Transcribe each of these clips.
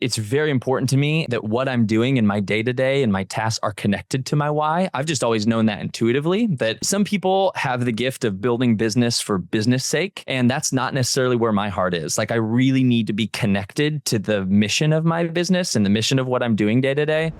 it's very important to me that what I'm doing in my day-to-day and my tasks are connected to my why. I've just always known that intuitively, that some people have the gift of building business for business sake, and that's not necessarily where my heart is. Like, I really need to be connected to the mission of my business and the mission of what I'm doing day to day.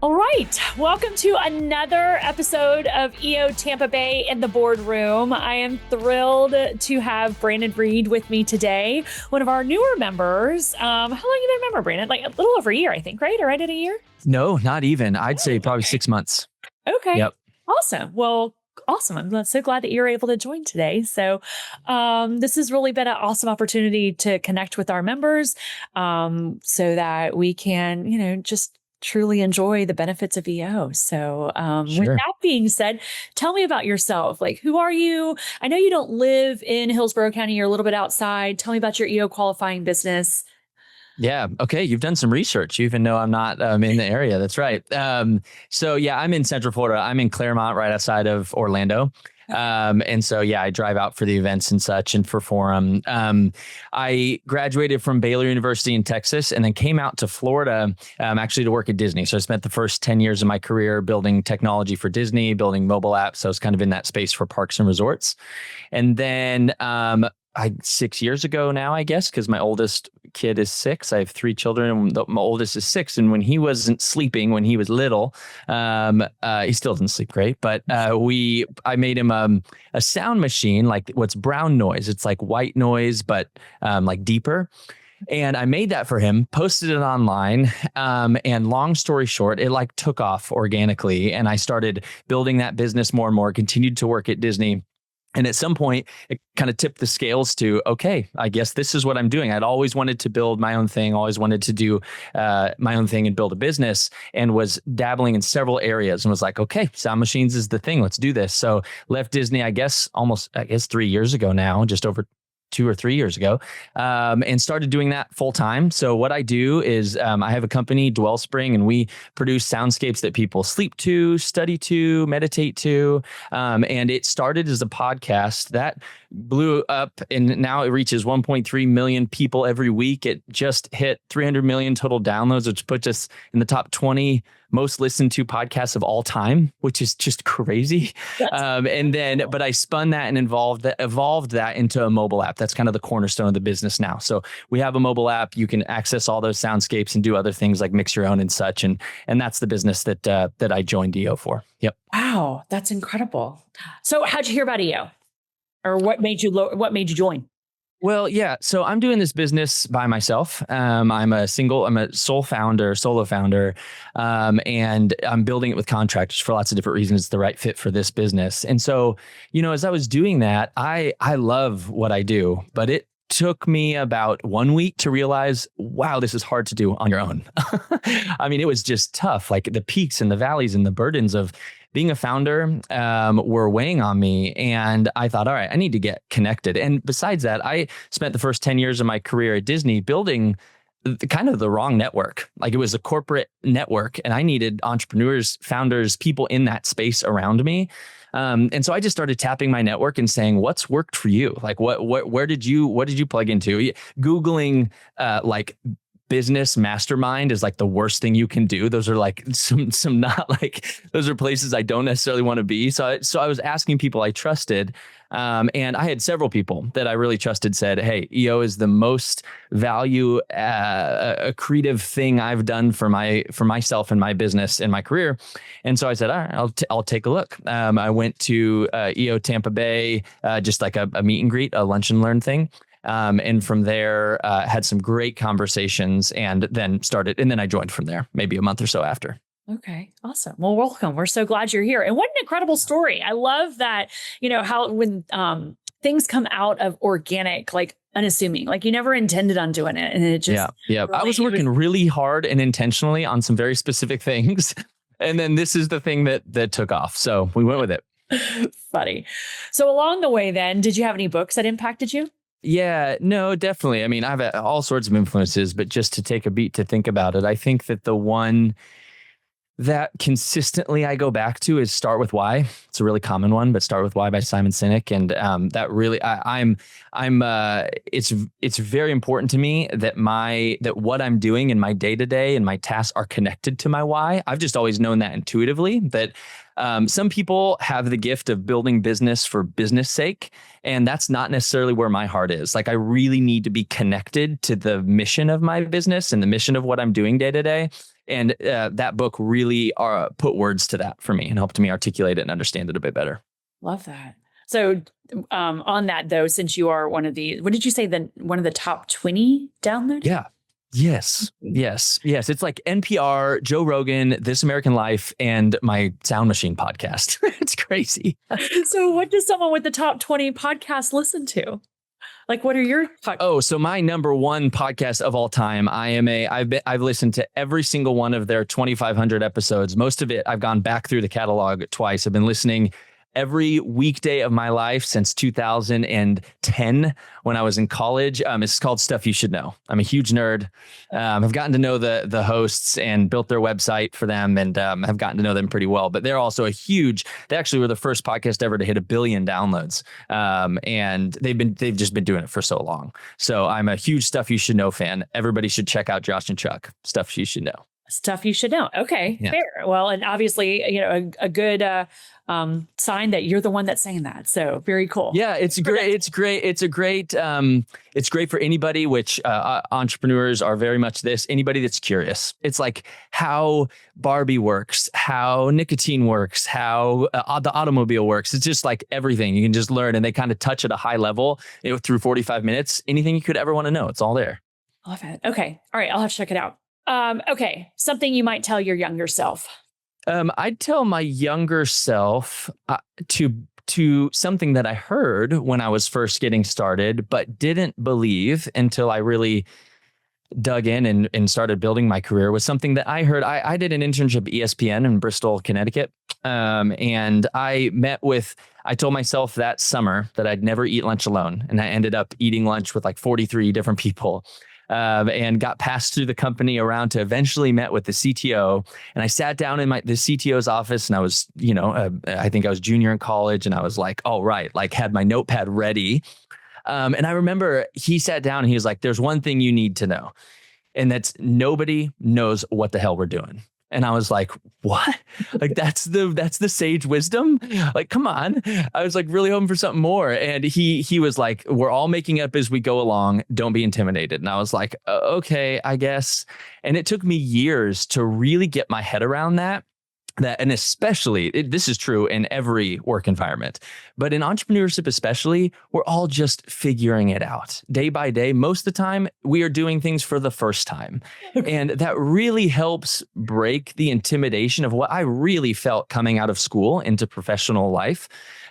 All right. Welcome to another episode of EO Tampa Bay in the Boardroom. I am thrilled to have Brandon Reed with me today, one of our newer members. How long have you been a member, Brandon? Like a little over a year, I think, right? Or right at a year? No, not even. I'd say probably 6 months. Okay. Yep. Awesome. Well, awesome. I'm so glad that you're able to join today. So this has really been an awesome opportunity to connect with our members so that we can, just truly enjoy the benefits of EO. So with that being said, tell me about yourself. Like, who are you? I know you don't live in Hillsborough County. You're a little bit outside. Tell me about your EO qualifying business. Yeah. Okay. You've done some research. You even know I'm not in the area. That's right. So yeah, I'm in Central Florida. I'm in Claremont, right outside of Orlando. And so, yeah, I drive out for the events and such and for Forum. I graduated from Baylor University in Texas and then came out to Florida actually to work at Disney. So I spent the first 10 years of my career building technology for Disney, building mobile apps. So I was kind of in that space for parks and resorts. And then 6 years ago now, I guess, because my oldest kid is 6. I have 3 children. And my oldest is 6. And when he wasn't sleeping, when he was little, he still doesn't sleep great. But I made him a sound machine, like what's brown noise. It's like white noise, but like deeper. And I made that for him, posted it online. And long story short, it like took off organically. And I started building that business more and more, continued to work at Disney. And at some point, it kind of tipped the scales to, okay, I guess this is what I'm doing. I'd always wanted to build my own thing, always wanted to do my own thing and build a business, and was dabbling in several areas and was like, okay, sound machines is the thing. Let's do this. So left Disney, I guess 3 years ago now, just over 2 or 3 years ago, and started doing that full time. So what I do is I have a company, Dwellspring, and we produce soundscapes that people sleep to, study to, meditate to. And it started as a podcast that blew up, and now it reaches 1.3 million people every week. It just hit 300 million total downloads, which puts us in the top 20 most listened to podcasts of all time, which is just crazy. But I spun that and evolved that into a mobile app. That's kind of the cornerstone of the business now. So we have a mobile app. You can access all those soundscapes and do other things like mix your own and such. And that's the business that I joined EO for. Yep. Wow, that's incredible. So how'd you hear about EO? Or what made you join? Well, yeah. So I'm doing this business by myself. I'm a solo founder, and I'm building it with contractors for lots of different reasons. It's the right fit for this business. And so, as I was doing that, I love what I do, but it took me about 1 week to realize, wow, this is hard to do on your own. I mean, it was just tough. Like the peaks and the valleys and the burdens of being a founder were weighing on me. And I thought, all right, I need to get connected. And besides that, I spent the first 10 years of my career at Disney building kind of the wrong network. Like it was a corporate network, and I needed entrepreneurs, founders, people in that space around me. And so I just started tapping my network and saying, what's worked for you? Like what did you plug into? Googling like business mastermind is like the worst thing you can do. Those are like some not like, those are places I don't necessarily want to be. So I was asking people I trusted. And I had several people that I really trusted said, hey, EO is the most value accretive thing I've done for myself and my business and my career. And so I said, all right, I'll take a look. I went to EO Tampa Bay, just like a meet and greet, a lunch and learn thing. And from there, had some great conversations and then I joined from there, maybe a month or so after. Okay, awesome. Well, welcome. We're so glad you're here. And what an incredible story. I love that, how when things come out of organic, like unassuming, like you never intended on doing it. And it just, yeah. I was working really hard and intentionally on some very specific things. And then this is the thing that took off. So we went with it. Funny. So along the way, then, did you have any books that impacted you? Yeah, no, definitely. I mean, I've had all sorts of influences, but just to take a beat to think about it, I think that the one that consistently I go back to is Start With Why. It's a really common one, but Start With Why by Simon Sinek. And that really, it's very important to me that what I'm doing in my day to day and my tasks are connected to my why. I've just always known that intuitively, that some people have the gift of building business for business sake. And that's not necessarily where my heart is. Like, I really need to be connected to the mission of my business and the mission of what I'm doing day to day. And that book really put words to that for me and helped me articulate it and understand it a bit better. Love that. So on that though, since you are one of the, what did you say, one of the top 20 downloads? Yeah. Yes. It's like NPR, Joe Rogan, This American Life, and my Sound Machine podcast. It's crazy. So what does someone with the top 20 podcasts listen to? Like, what are your so my number one podcast of all time, I've listened to every single one of their 2,500 episodes. Most of it, I've gone back through the catalog twice. I've been listening every weekday of my life since 2010 when I was in college. It's called Stuff You Should Know. I'm a huge nerd. I've gotten to know the hosts and built their website for them, and have gotten to know them pretty well. But they're also they actually were the first podcast ever to hit 1 billion downloads. And they've just been doing it for so long. So I'm a huge Stuff You Should Know fan. Everybody should check out Josh and Chuck. Stuff You Should Know. Stuff You Should Know. Okay, yeah. Fair. Well, and obviously, a good sign that you're the one that's saying that. So very cool. Yeah, it's great. It's great. It's great for anybody, which entrepreneurs are very much this, anybody that's curious. It's like how Barbie works, how nicotine works, how the automobile works. It's just like everything you can just learn, and they kind of touch at a high level through 45 minutes. Anything you could ever want to know, it's all there. Love it. Okay. All right. I'll have to check it out. Okay. Something you might tell your younger self. I'd tell my younger self to something that I heard when I was first getting started, but didn't believe until I really dug in and started building my career, was something that I heard. I did an internship at ESPN in Bristol, Connecticut. And I told myself that summer that I'd never eat lunch alone. And I ended up eating lunch with like 43 different people. And got passed through the company around to eventually met with the CTO. And I sat down in the CTO's office, and I was, I think I was junior in college, and I was like, all right, like had my notepad ready. And I remember he sat down and he was like, there's one thing you need to know. And that's nobody knows what the hell we're doing. And I was like, what? Like, that's the sage wisdom? Like, come on. I was like really hoping for something more. And he was like, we're all making up as we go along. Don't be intimidated. And I was like, okay, I guess. And it took me years to really get my head around that. And especially, this is true in every work environment, but in entrepreneurship especially, we're all just figuring it out day by day. Most of the time, we are doing things for the first time. And that really helps break the intimidation of what I really felt coming out of school into professional life,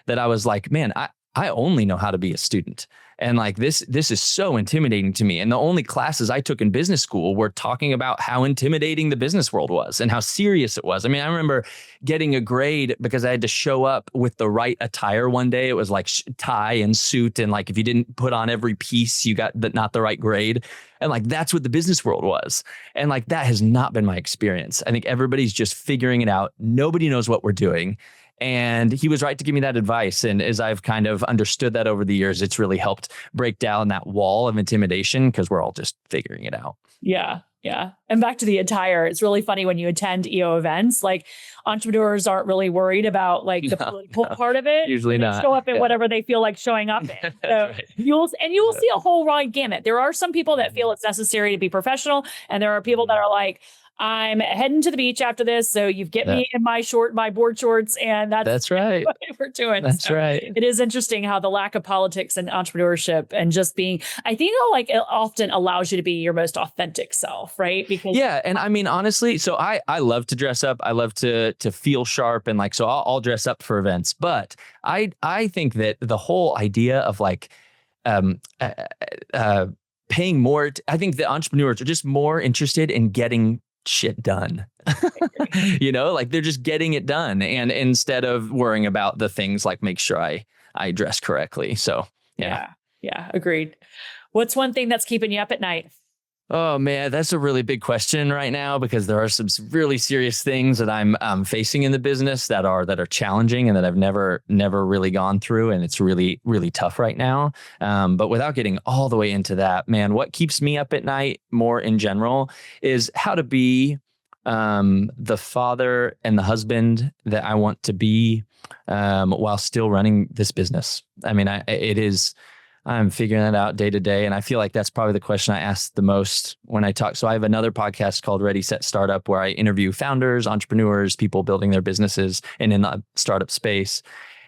that I was like, man, I only know how to be a student. And like this is so intimidating to me. And the only classes I took in business school were talking about how intimidating the business world was and how serious it was. I mean, I remember getting a grade because I had to show up with the right attire one day. It was like tie and suit. And like, if you didn't put on every piece, you got not the right grade. And like, that's what the business world was. And like, that has not been my experience. I think everybody's just figuring it out. Nobody knows what we're doing. And he was right to give me that advice. And as I've kind of understood that over the years, it's really helped break down that wall of intimidation because we're all just figuring it out. Yeah. Yeah. And back to the attire, it's really funny when you attend EO events, like entrepreneurs aren't really worried about like the political part of it. Usually not. Show up in whatever they feel like showing up in. So right. you will see a whole wide gamut. There are some people that feel it's necessary to be professional. And there are people that are like, I'm heading to the beach after this. So you get me in my board shorts, and that's right. What we're doing. That's right. It is interesting how the lack of politics and entrepreneurship and just being, I think like it often allows you to be your most authentic self, right? Because and I mean, honestly, so I love to dress up. I love to feel sharp, and like, so I'll dress up for events, but I think that the whole idea of like, paying more, I think the entrepreneurs are just more interested in getting shit done. Like they're just getting it done, and instead of worrying about the things like make sure I dress correctly. So yeah, agreed. What's one thing that's keeping you up at night? Oh man, that's a really big question right now because there are some really serious things that I'm facing in the business that are challenging and that I've never really gone through, and it's really tough right now. But without getting all the way into that, man, what keeps me up at night more in general is how to be the father and the husband that I want to be while still running this business. I mean, I'm figuring that out day to day. And I feel like that's probably the question I ask the most when I talk. So I have another podcast called Ready, Set, Startup, where I interview founders, entrepreneurs, people building their businesses and in the startup space.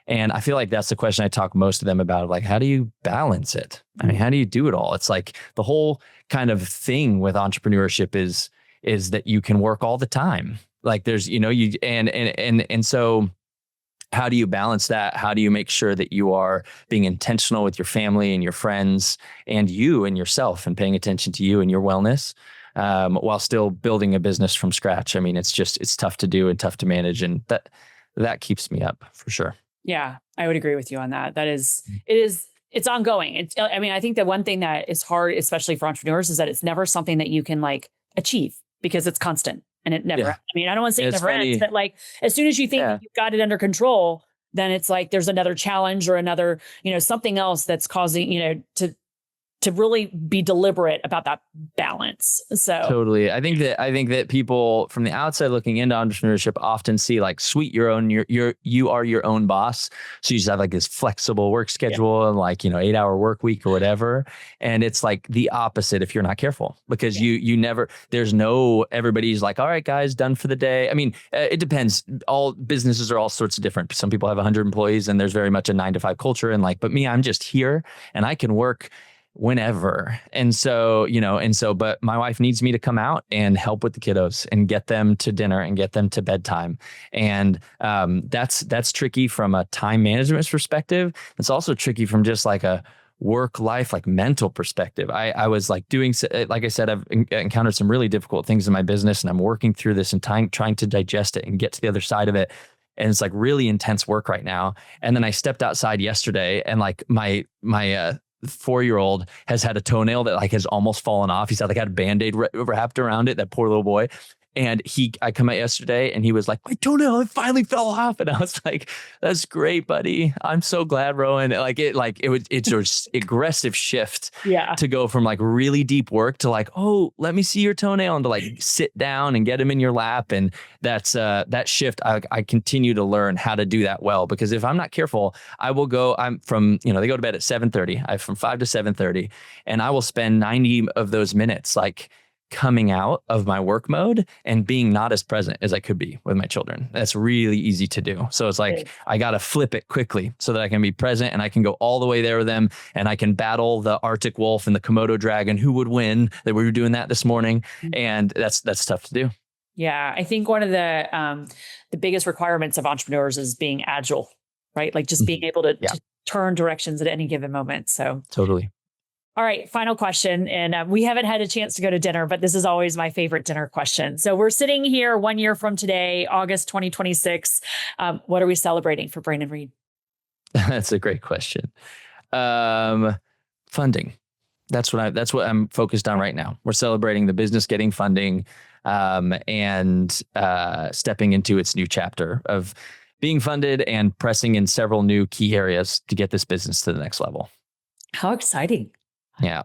And I feel like that's the question I talk most to them about. Like, how do you balance it? I mean, how do you do it all? It's like the whole kind of thing with entrepreneurship is that you can work all the time. Like there's, you and so how do you balance that? How do you make sure that you are being intentional with your family and your friends and you and yourself and paying attention to you and your wellness while still building a business from scratch? I mean, it's tough to do and tough to manage. And that keeps me up for sure. Yeah, I would agree with you on that. It's ongoing. I mean, I think the one thing that is hard, especially for entrepreneurs, is that it's never something that you can like achieve because it's constant. And it never, I mean, I don't want to say it never ends, but like, as soon as you think you've got it under control, then it's like, there's another challenge or another, something else that's causing, to really be deliberate about that balance. So totally. I think that people from the outside looking into entrepreneurship often see like, sweet, you are your own boss. So you just have like this flexible work schedule and like, 8-hour work week or whatever. And it's like the opposite if you're not careful, because you never, everybody's like, all right, guys, done for the day. I mean, it depends. All businesses are all sorts of different. Some people have 100 employees and there's very much a 9-to-5 culture. And like, but me, I'm just here and I can work whenever. And so, but my wife needs me to come out and help with the kiddos and get them to dinner and get them to bedtime. And that's tricky from a time management perspective. It's also tricky from just like a work life, like mental perspective. I was like like I said, I've encountered some really difficult things in my business and I'm working through this and trying to digest it and get to the other side of it. And it's like really intense work right now. And then I stepped outside yesterday and like my 4-year-old has had a toenail that like has almost fallen off. He's had like a Band-Aid wrapped around it, that poor little boy. And I come out yesterday and he was like, my toenail, it finally fell off. And I was like, that's great, buddy. I'm so glad, Rowan. It's an aggressive shift to go from like really deep work to like, oh, let me see your toenail, and to like sit down and get him in your lap. And that's that shift. I continue to learn how to do that well, because if I'm not careful, I will go, they go to bed at 7:30. I'm from 5 to 7:30 and I will spend 90 of those minutes like coming out of my work mode and being not as present as I could be with my children. That's really easy to do. So it's like, I got to flip it quickly so that I can be present and I can go all the way there with them and I can battle the Arctic wolf and the Komodo dragon. Who would win? That we were doing that this morning. And that's tough to do. Yeah. I think one of the biggest requirements of entrepreneurs is being agile, right? Like just being able to turn directions at any given moment. So totally. All right, final question. And we haven't had a chance to go to dinner, but this is always my favorite dinner question. So we're sitting here 1 year from today, August 2026. What are we celebrating for Brandon Reed? That's a great question. Funding. That's what I'm focused on right now. We're celebrating the business getting funding and stepping into its new chapter of being funded and pressing in several new key areas to get this business to the next level. How exciting. Yeah.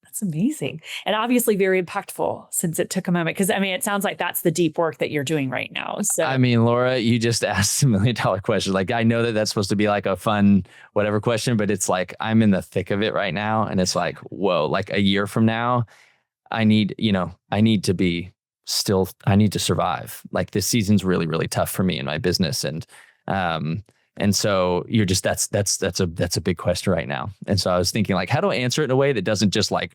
That's amazing. And obviously very impactful, since it took a moment. Because I mean, it sounds like that's the deep work that you're doing right now. So I mean, Laura, you just asked $1 million question. Like, I know that that's supposed to be like a fun, whatever question, but it's like, I'm in the thick of it right now. And it's like, whoa, like a year from now, I need to survive. Like this season's really, really tough for me and my business. And so that's a big question right now. And so I was thinking like, how do I answer it in a way that doesn't just like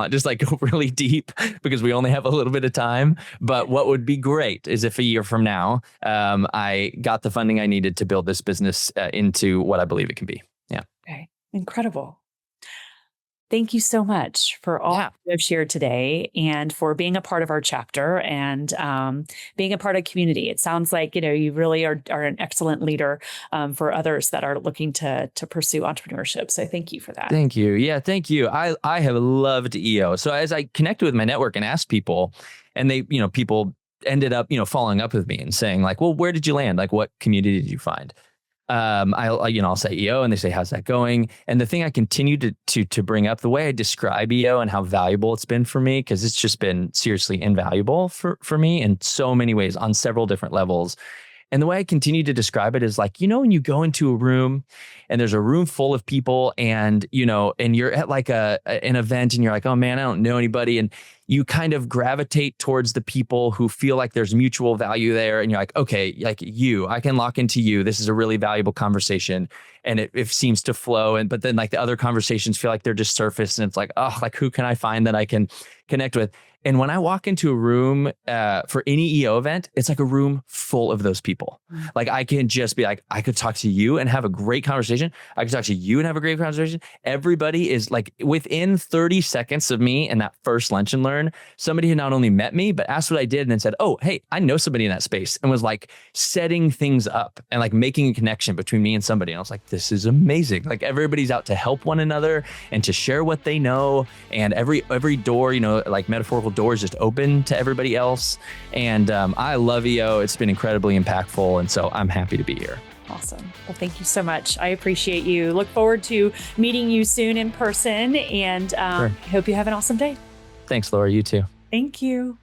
just like go really deep, because we only have a little bit of time. But what would be great is if a year from now, I got the funding I needed to build this business into what I believe it can be. Yeah. Okay. Incredible. Thank you so much for all you have shared today and for being a part of our chapter and being a part of community. It sounds like, you really are an excellent leader for others that are looking to pursue entrepreneurship. So thank you for that. Thank you. Yeah, thank you. I have loved EO. So as I connected with my network and asked people, and people ended up, following up with me and saying like, well, where did you land? Like, what community did you find? I'll say EO and they say, how's that going? And the thing I continue to bring up, the way I describe EO and how valuable it's been for me, because it's just been seriously invaluable for me in so many ways on several different levels. And the way I continue to describe it is like, when you go into a room and there's a room full of people and, and you're at like an event and you're like, oh man, I don't know anybody. And you kind of gravitate towards the people who feel like there's mutual value there. And you're like, okay, like I can lock into you. This is a really valuable conversation. And it seems to flow. But then like the other conversations feel like they're just surface. And it's like, oh, like who can I find that I can connect with? And when I walk into a room for any EO event, it's like a room full of those people. Mm-hmm. Like I can just be like, I could talk to you and have a great conversation. I could talk to you and have a great conversation. Everybody is like within 30 seconds of me and that first lunch and learn, somebody had not only met me, but asked what I did and then said, oh, hey, I know somebody in that space, and was like setting things up and like making a connection between me and somebody. And I was like, this is amazing. Like everybody's out to help one another and to share what they know. And every door, like metaphorical doors just open to everybody else. And I love EO. It's been incredibly impactful. And so I'm happy to be here. Awesome. Well, thank you so much. I appreciate you. Look forward to meeting you soon in person, and Sure. hope you have an awesome day. Thanks, Laura. You too. Thank you.